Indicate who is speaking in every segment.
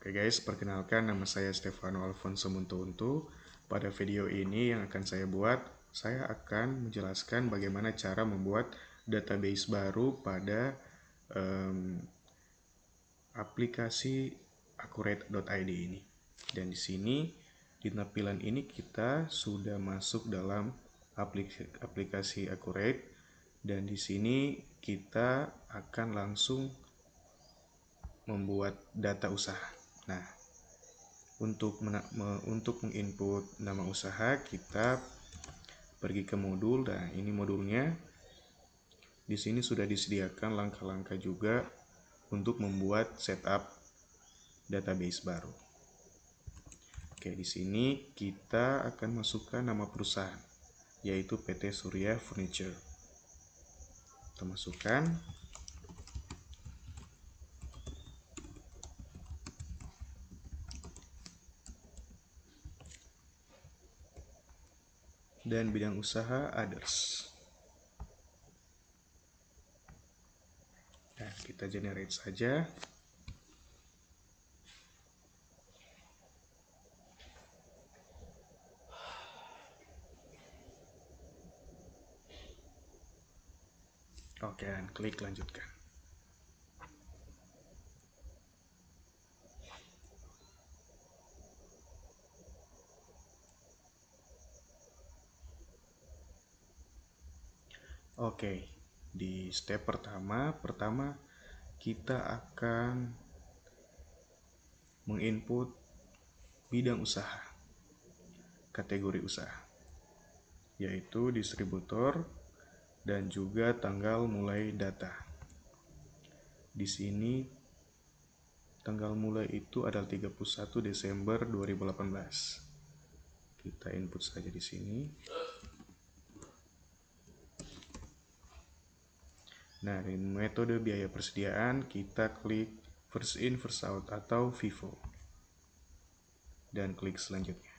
Speaker 1: Oke guys, perkenalkan nama saya Stefano Alfonso Muntuuntu. Pada video ini yang akan saya buat, saya akan menjelaskan bagaimana cara membuat database baru pada aplikasi accurate.id ini. Dan di sini di tampilan ini kita sudah masuk dalam aplikasi Accurate, dan di sini kita akan langsung membuat data usaha. Nah, untuk menginput nama usaha, kita pergi ke modul. Nah, ini modulnya. Di sini sudah disediakan langkah-langkah juga untuk membuat setup database baru. Oke, di sini kita akan masukkan nama perusahaan, yaitu PT Surya Furniture. Kita masukkan. Dan bidang usaha others. Nah, kita generate saja. Oke, dan klik lanjutkan. Oke, di step pertama kita akan menginput bidang usaha, kategori usaha, yaitu distributor dan juga tanggal mulai data. Di sini tanggal mulai itu adalah 31 Desember 2018. Kita input saja di sini. Nah, di metode biaya persediaan kita klik first in first out atau FIFO dan klik selanjutnya.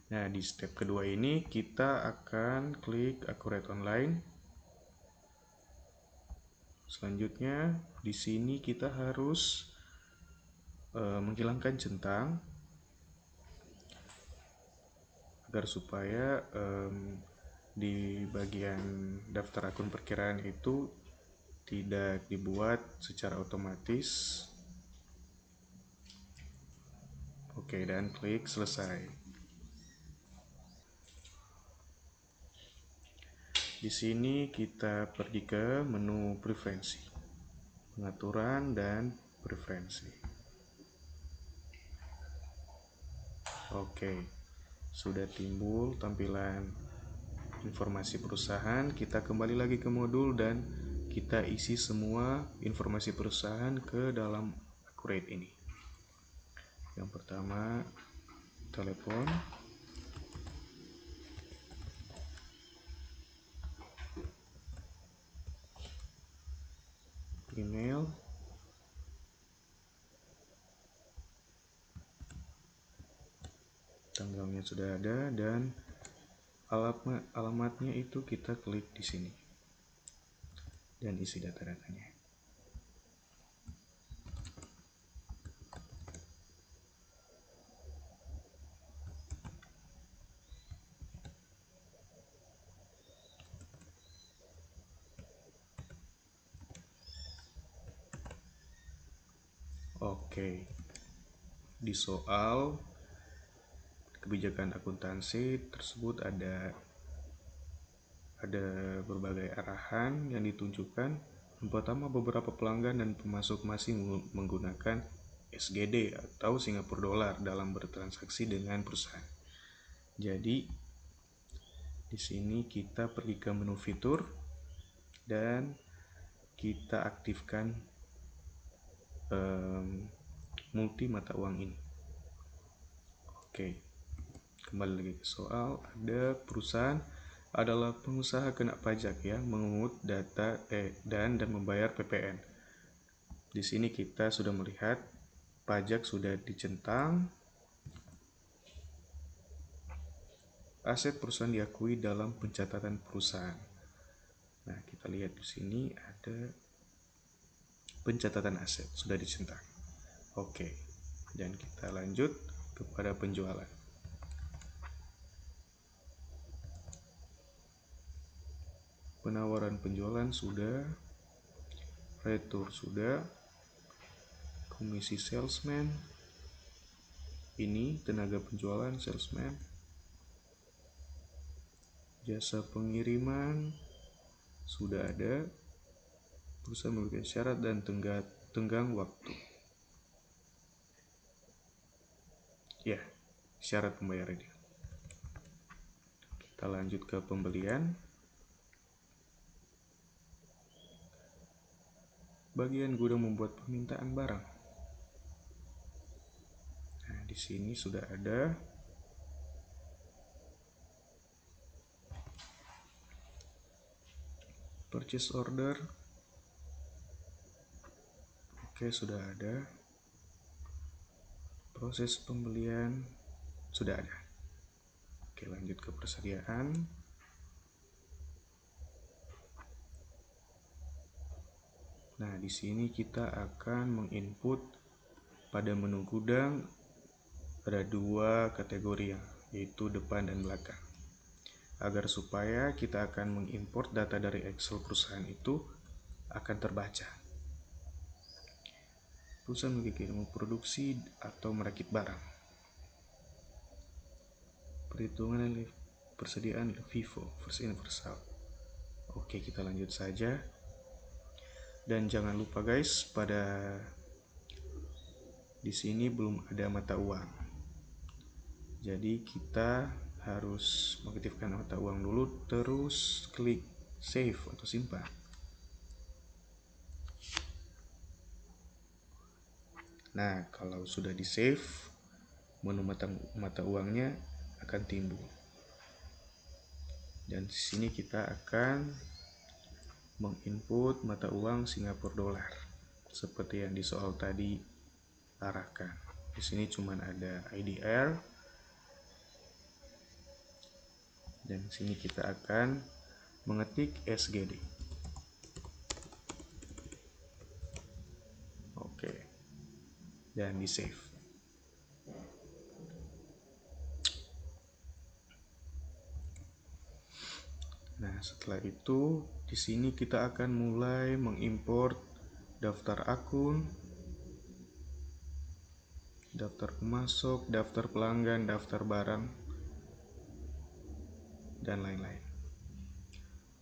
Speaker 1: Nah, di step kedua ini kita akan klik Accurate Online. Selanjutnya di sini kita harus menghilangkan centang agar supaya di bagian daftar akun perkiraan itu tidak dibuat secara otomatis. Oke, dan klik selesai. Di sini kita pergi ke menu preferensi, pengaturan dan preferensi. Oke, sudah timbul tampilan informasi perusahaan. Kita kembali lagi ke modul dan kita isi semua informasi perusahaan ke dalam Accurate ini. Yang pertama, telepon, email, tanggalnya sudah ada, dan alamatnya itu kita klik di sini dan isi data-datanya. Oke, di soal kebijakan akuntansi tersebut ada berbagai arahan yang ditunjukkan. Yang pertama, beberapa pelanggan dan pemasok masih menggunakan SGD atau Singapura Dollar dalam bertransaksi dengan perusahaan. Jadi di sini kita pergi ke menu fitur dan kita aktifkan multi mata uang ini. Oke, kembali lagi ke soal. Ada perusahaan adalah pengusaha kena pajak yang mengungut data dan membayar PPN. Di sini kita sudah melihat pajak sudah dicentang. Aset perusahaan diakui dalam pencatatan perusahaan. Nah, kita lihat di sini ada pencatatan aset sudah dicentang. Oke, dan kita lanjut kepada penjualan. Penawaran penjualan sudah, retur sudah, komisi salesman, ini tenaga penjualan salesman, jasa pengiriman sudah ada, perusahaan memberikan syarat dan tenggang waktu. Ya, syarat pembayarannya. Kita lanjut ke pembelian. Bagian gudang membuat permintaan barang. Nah, di sini sudah ada purchase order. Oke, sudah ada. Proses pembelian sudah ada. Oke, lanjut ke persediaan. Nah, di sini kita akan menginput pada menu gudang ada dua kategori, yaitu depan dan belakang. Agar supaya kita akan mengimport data dari Excel perusahaan itu akan terbaca. Perusahaan memiliki ilmu produksi atau merakit barang. Perhitungan persediaan FIFO, first universal. Oke, kita lanjut saja. Dan jangan lupa guys, pada di sini belum ada mata uang. Jadi kita harus mengaktifkan mata uang dulu, terus klik save atau simpan. Nah, kalau sudah di save, menu mata uangnya akan timbul. Dan di sini kita akan menginput mata uang Singapura dolar seperti yang di soal tadi arahkan. Di sini cuma ada IDR. Dan di sini kita akan mengetik SGD. Oke. Dan di save. Nah, setelah itu di sini kita akan mulai mengimport daftar akun, daftar pemasok, daftar pelanggan, daftar barang, dan lain-lain.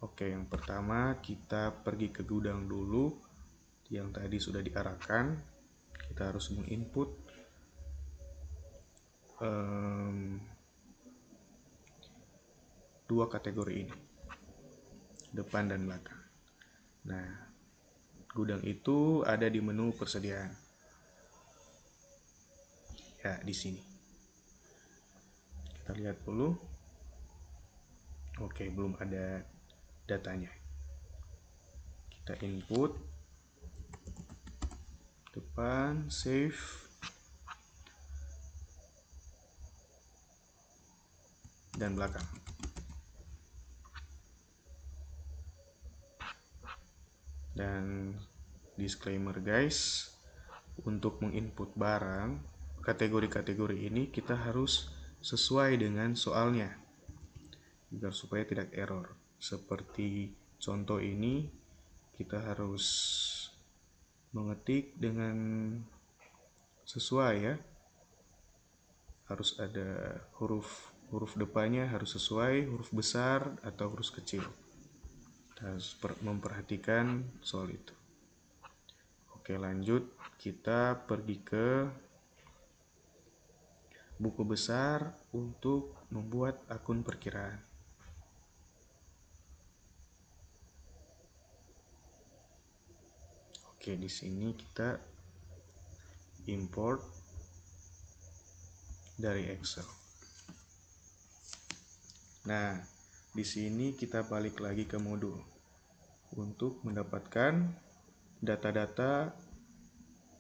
Speaker 1: Oke, yang pertama kita pergi ke gudang dulu. Yang tadi sudah diarahkan, kita harus menginput dua kategori ini, depan dan belakang. Nah, gudang itu ada di menu persediaan. Ya, di sini. Kita lihat dulu. Oke, belum ada datanya. Kita input depan, save, dan belakang. Dan disclaimer guys, untuk menginput barang kategori-kategori ini kita harus sesuai dengan soalnya agar supaya tidak error. Seperti contoh ini, kita harus mengetik dengan sesuai ya. Harus ada huruf depannya harus sesuai, huruf besar atau huruf kecil. Kita harus memperhatikan soal itu. Oke, lanjut. Kita pergi ke buku besar untuk membuat akun perkiraan. Oke, di sini kita import dari Excel. Nah, di sini kita balik lagi ke modul untuk mendapatkan data-data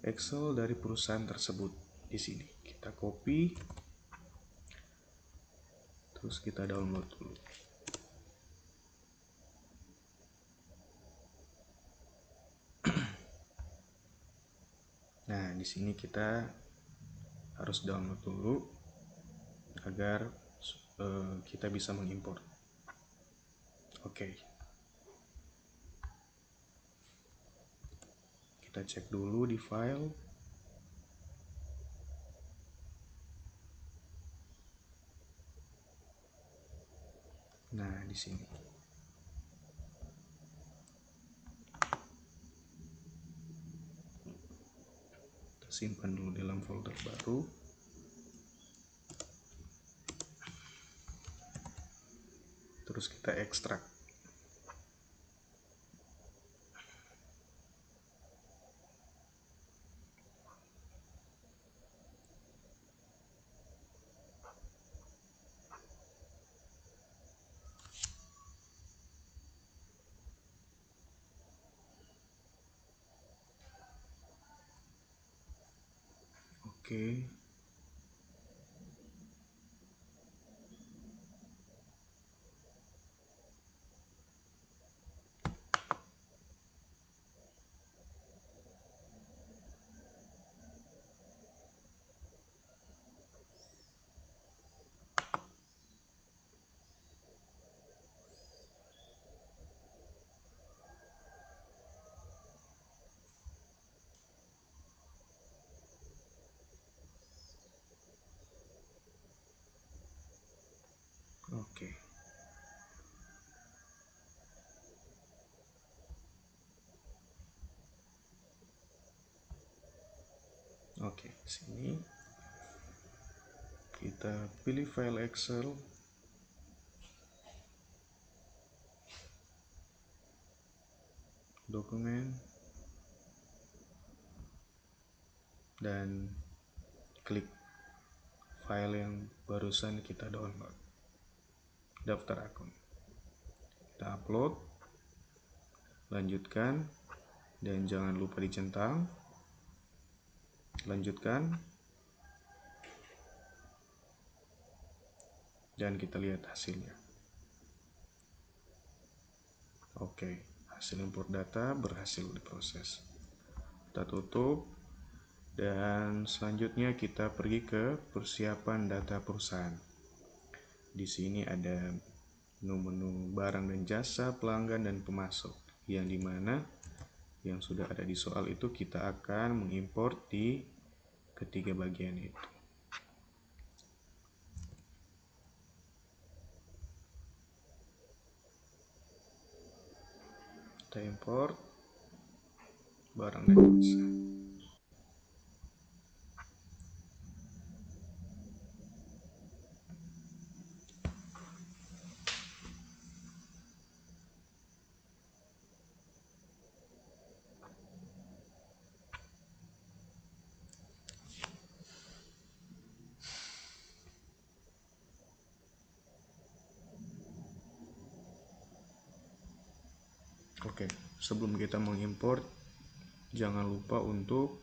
Speaker 1: Excel dari perusahaan tersebut. Di sini kita copy, terus kita download dulu. Nah, di sini kita harus download dulu agar kita bisa mengimport. Oke. Kita cek dulu di file. Nah, di sini. Kita simpan dulu dalam folder baru. Terus kita ekstrak. Oke. Oke. Oke, sini kita pilih file Excel. Dokumen. Dan klik file yang barusan kita download. Daftar akun. Kita upload. Lanjutkan. Dan jangan lupa dicentang. Lanjutkan. Dan kita lihat hasilnya. Oke, hasil import data berhasil diproses. Kita tutup. Dan selanjutnya kita pergi ke persiapan data perusahaan. Di sini ada menu-menu barang dan jasa, pelanggan, dan pemasok. Yang dimana yang sudah ada di soal itu kita akan mengimport di ketiga bagian itu. Kita import barang dan jasa. Oke, sebelum kita mengimport, jangan lupa untuk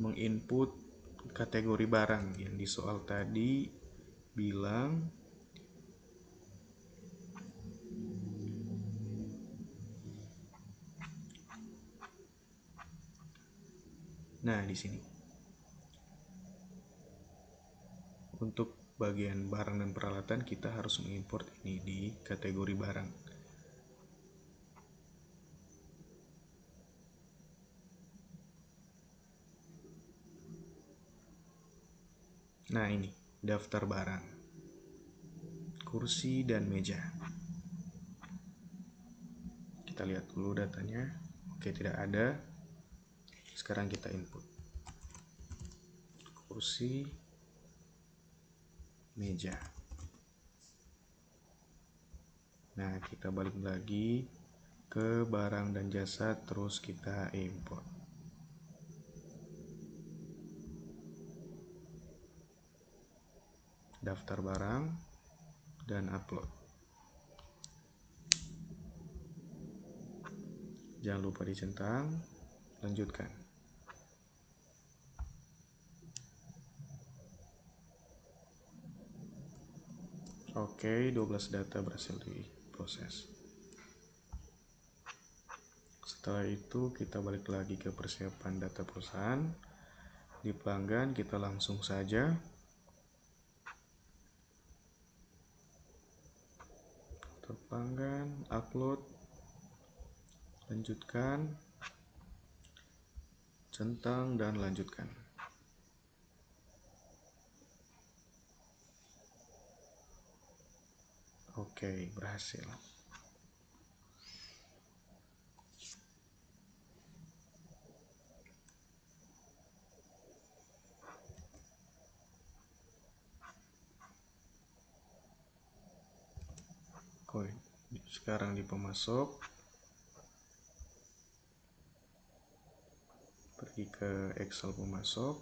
Speaker 1: menginput kategori barang yang di soal tadi bilang nah di sini untuk bagian barang dan peralatan kita harus mengimport ini di kategori barang. Nah ini daftar barang, kursi dan meja. Kita lihat dulu datanya. Oke, tidak ada. Sekarang kita input kursi, meja. Nah, kita balik lagi ke barang dan jasa, terus kita import. Daftar barang dan upload. Jangan lupa dicentang, lanjutkan. Oke, 12 data berhasil diproses. Setelah itu kita balik lagi ke persiapan data perusahaan. Di pelanggan kita langsung saja pelanggan, upload, lanjutkan, centang, dan lanjutkan. Oke, berhasil. Sekarang di pemasok, pergi ke Excel pemasok,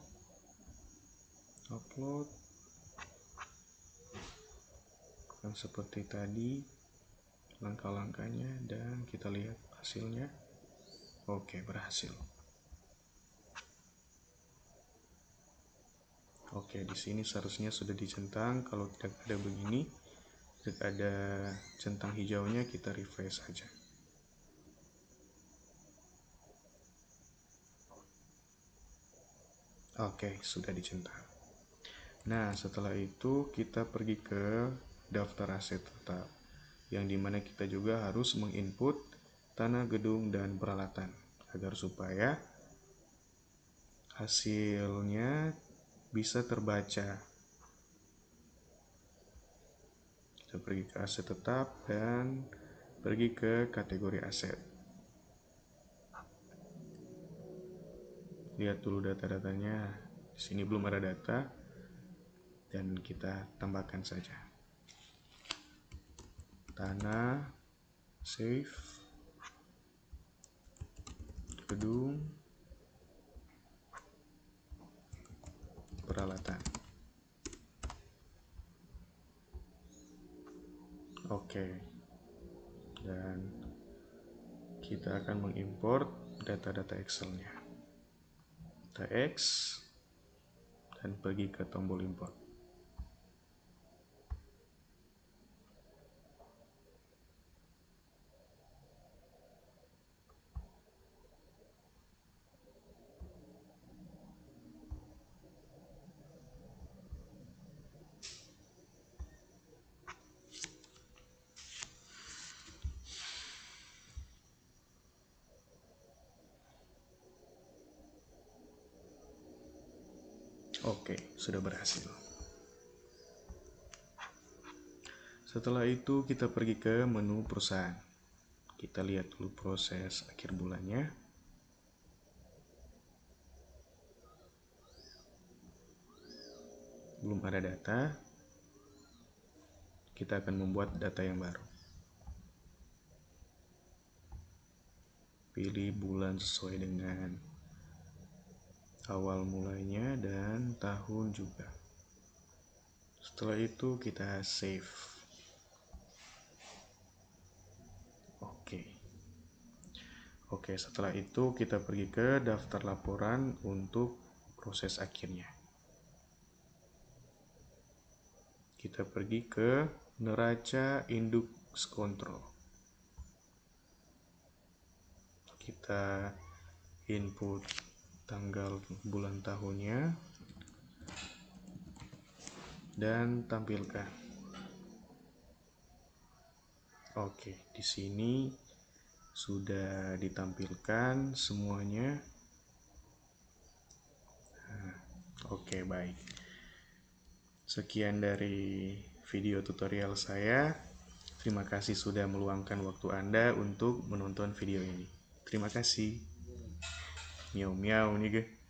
Speaker 1: upload, dan seperti tadi langkah-langkahnya, dan kita lihat hasilnya. Oke, berhasil. Oke, di sini seharusnya sudah dicentang. Kalau tidak ada begini, tidak ada centang hijaunya, kita refresh saja. Oke, sudah dicentang. Nah, setelah itu kita pergi ke daftar aset tetap, yang dimana kita juga harus menginput tanah, gedung, dan peralatan, agar supaya hasilnya bisa terbaca. Kita pergi ke aset tetap dan pergi ke kategori aset. Lihat dulu data-datanya. Di sini belum ada data, dan kita tambahkan saja. Tanah, save, gedung, peralatan. Oke. Dan kita akan mengimport data-data Excel-nya. Kita X dan pergi ke tombol import. Oke, sudah berhasil. Setelah itu kita pergi ke menu perusahaan. Kita lihat dulu proses akhir bulannya. Belum ada data. Kita akan membuat data yang baru. Pilih bulan sesuai dengan awal mulainya dan tahun juga. Setelah itu kita save. Oke, setelah itu kita pergi ke daftar laporan untuk proses akhirnya. Kita pergi ke neraca indeks kontrol. Kita input tanggal, bulan, tahunnya, dan tampilkan. Oke, di sini sudah ditampilkan semuanya. Oke, baik. Sekian dari video tutorial saya. Terima kasih sudah meluangkan waktu Anda untuk menonton video ini. Terima kasih. Miau miau nih, guys.